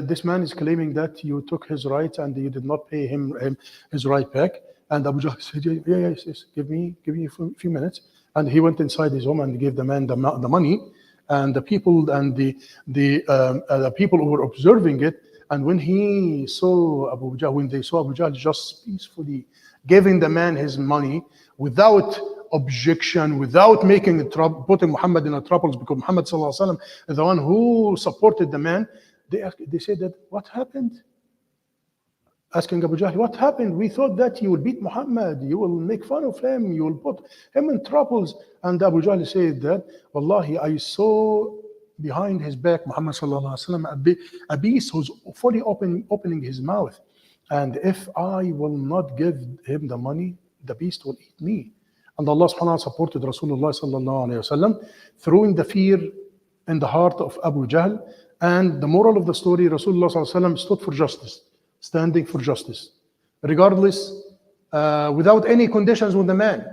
this man is claiming that you took his rights and you did not pay him his right back. And Abu Jahl said, yes, give me a few minutes. And he went inside his home and gave the man the money, and the people the people who were observing it. And when they saw Abu Jahl just peacefully giving the man his money without objection, without putting Muhammad in troubles, because Muhammad sallallahu alaihi wasallam is the one who supported the man. They said that, what happened? Asking Abu Jahl, what happened? We thought that you will beat Muhammad, you will make fun of him, you will put him in troubles. And Abu Jahl said that, Wallahi, I saw behind his back Muhammad sallallahu alaihi wasallam a beast who's fully opening his mouth. And if I will not give him the money, the beast will eat me. And Allah subhanahu wa ta'ala supported Rasulullah sallallahu alaihi wasallam, throwing the fear in the heart of Abu Jahl. And the moral of the story, Rasulullah sallallahu alaihi wasallam stood for justice. Standing for justice, regardless, without any conditions with the man.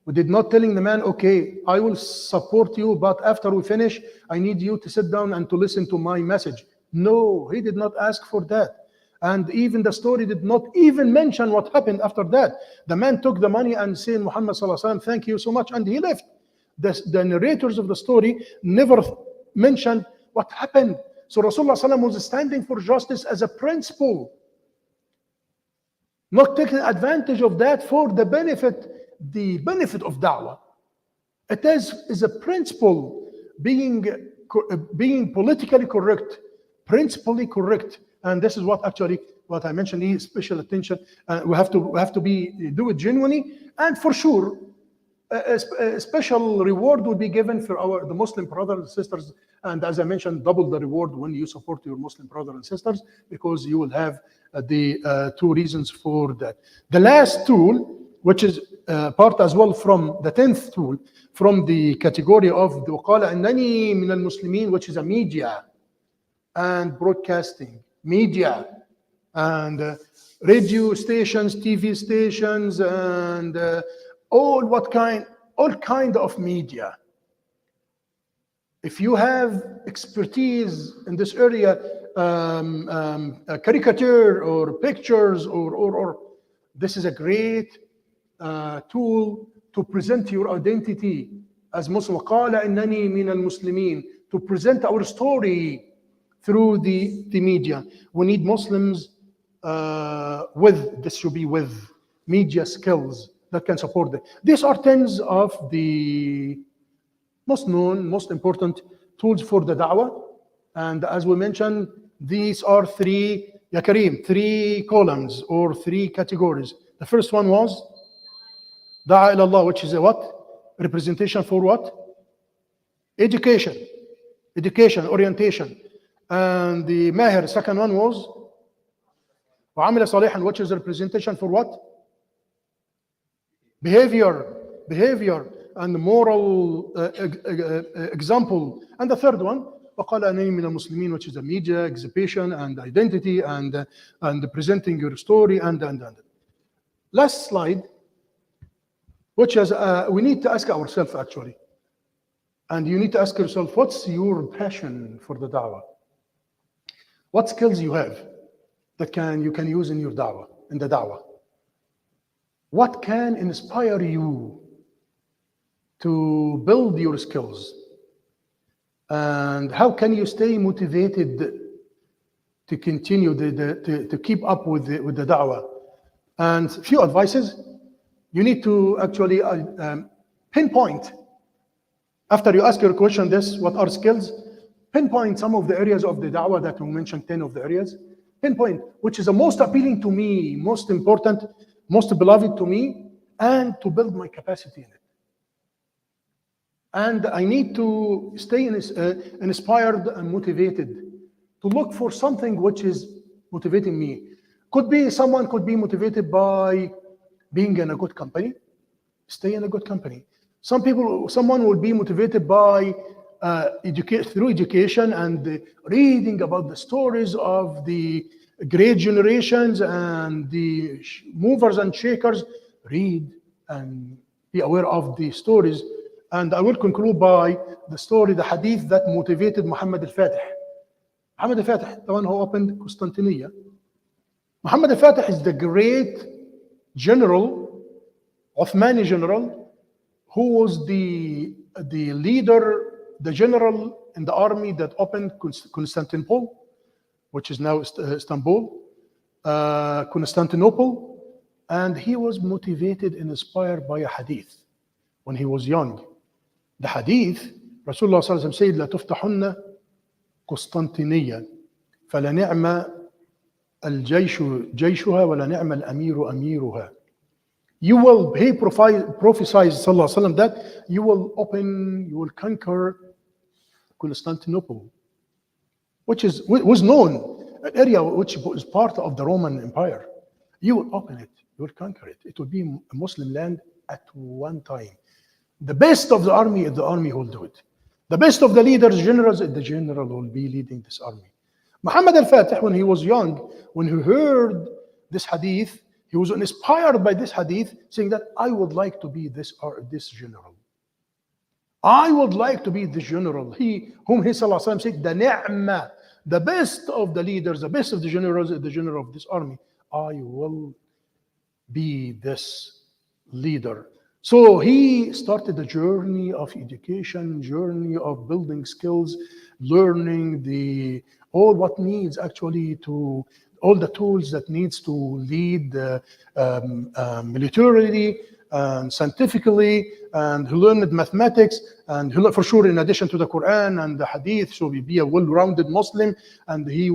We did not telling the man, okay, I will support you, but after we finish, I need you to sit down and to listen to my message. No, he did not ask for that. And even the story did not even mention what happened after that. The man took the money and said, Muhammad sallallahu alaihi wasallam, thank you so much, and he left. The narrators of the story never mentioned what happened. So Rasulullah sallallahu alaihi wasallam was standing for justice as a principle. not taking advantage of that for the benefit of da'wah. It is a principle being politically correct, principally correct, and this is what actually what I mentioned here, special attention. We have to do it genuinely, and for sure, a special reward will be given for the Muslim brothers and sisters. And as I mentioned, double the reward when you support your Muslim brothers and sisters, because you will have the two reasons for that. The last tool, which is part as well from the 10th tool, from the category of the وقال أنني من المسلمين, which is a media and broadcasting, media and radio stations, TV stations, and all kind of media. If you have expertise in this area, a caricature or pictures, or this is a great tool to present your identity as Muslim. قال إنني من المسلمين, to present our story through the media. We need Muslims this should be with media skills that can support them. These are 10 of the most known, most important tools for the da'wah. And as we mentioned, these are three columns or three categories. The first one was Da'a ila Allah, which is a what? Representation for what? Education, orientation. And the Mahir, second one was وعمل صالحا, which is a representation for what? Behavior and moral example. And the third one, وقال أنني من المسلمين, which is a media, exhibition, and identity, and presenting your story, and. Last slide, which is we need to ask ourselves actually, and you need to ask yourself, what's your passion for the da'wah? What skills you have that you can use in your da'wah, in the da'wah? What can inspire you to build your skills? And how can you stay motivated to continue to keep up with the da'wah? And a few advices. You need to actually pinpoint, after you ask your question, what are skills? Pinpoint some of the areas of the da'wah that we mentioned, 10 of the areas. Pinpoint which is the most appealing to me, most important, most beloved to me, and to build my capacity in it. And I need to stay inspired and motivated to look for something which is motivating me. Someone could be motivated by being in a good company. Stay in a good company. Someone will be motivated by through education and reading about the stories of the great generations and the movers and shakers. Read and be aware of the stories. And I will conclude by the hadith that motivated Muhammad al-Fatih. Muhammad al-Fatih, the one who opened Constantinople. Muhammad al-Fatih is the great general, Uthmani general, who was the leader, the general in the army that opened Constantinople, which is now Istanbul, Constantinople, and he was motivated and inspired by a hadith when he was young. The hadith, Rasulullah sallallahu alaihi wasallam said, "La tuftahunna Constantiniya, fala ni'ma al-jayshu jayshuha, wa la ni'ma al-amiru amiruha." He prophesied sallallahu alaihi wasallam that you will conquer Constantinople, which was known, an area which was part of the Roman Empire. You will open it, you will conquer it. It will be a Muslim land at one time. The best of the army will do it. The best of the leaders, generals, the general will be leading this army. Muhammad al-Fatih, when he was young, when he heard this hadith, he was inspired by this hadith, saying that I would like to be this general. I would like to be the general. Whom he sallallahu alaihi wasallam said, the ni'mah, the best of the leaders, the best of the generals, the general of this army. I will be this leader. So he started a journey of education, journey of building skills, learning all what needs actually to all the tools that needs to lead militarily and scientifically, and he learned mathematics, and he learned, for sure, in addition to the Quran and the Hadith, so he be a well-rounded Muslim. And he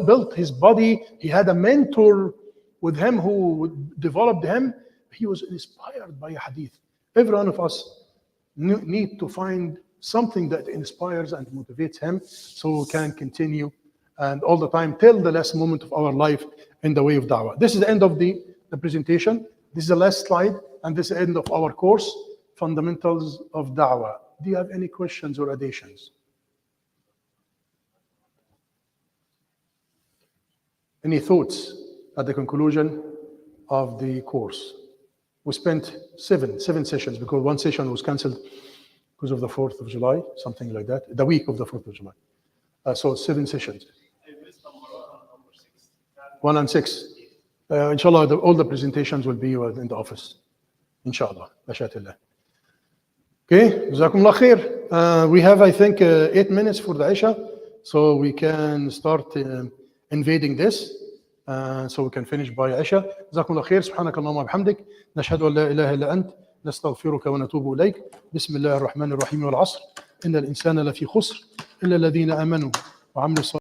built his body. He had a mentor with him who developed him. He was inspired by Hadith. Every one of us need to find something that inspires and motivates him, so we can continue and all the time till the last moment of our life in the way of Dawah. This is the end of the presentation. This is the last slide, and this is the end of our course, Fundamentals of Dawah. Do you have any questions or additions? Any thoughts at the conclusion of the course? We spent seven sessions, because one session was canceled because of the 4th of July, something like that, the week of the 4th of July. So 7 sessions. I missed number 6. 1 and 6. Inshallah, all the presentations will be in the office. Inshallah. Mashallah. Okay, Jazakumullah khair. We have, I think, 8 minutes for the Isha, so we can start invading this. So we can finish by Isha. Jazakumullah khair. Subhanak Allahumma bihamdik. Nashhadu an la ilaha illa ant. نستغفرك ونتوب إليك. بسم الله الرحمن الرحيم والعصر إن الإنسان لفي خسر إلا الذين آمنوا وعملوا الصالحات